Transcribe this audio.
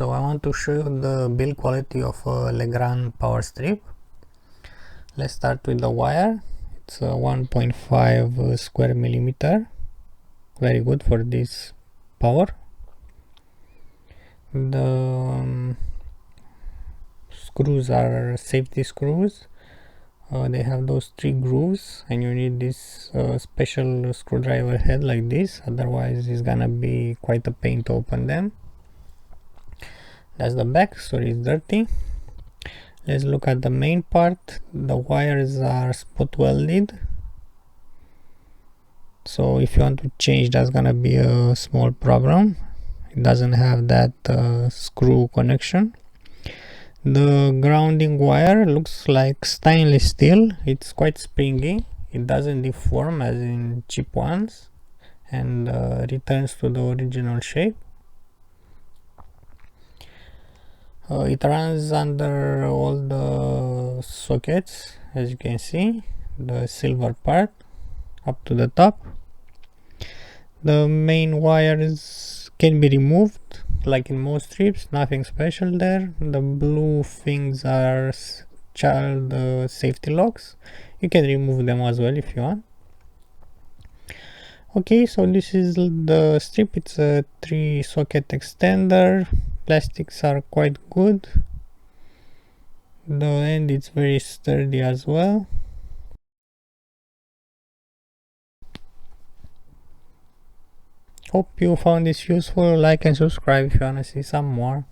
So I want to show you the build quality of a Legrand Power Strip. Let's start with the wire. It's a 1.5 square millimeter, very good for this power. The screws are safety screws. They have those 3 grooves, and you need this special screwdriver head like this, otherwise it's gonna be quite a pain to open them. That's the back, so it's dirty. Let's look at the main part. The wires are spot welded, so if you want to change, that's gonna be a small problem. It doesn't have that screw connection. The grounding wire looks like stainless steel. It's quite springy. It doesn't deform as in cheap ones, and returns to the original shape. It runs under all the sockets, as you can see, the silver part up to the top. The main wires can be removed like in most strips, nothing special there. The blue things are child safety locks. You can remove them as well if you want. Okay, so this is the strip. It's a 3 socket extender. Plastics are quite good. The end is very sturdy as well. Hope you found this useful. Like and subscribe if you want to see some more.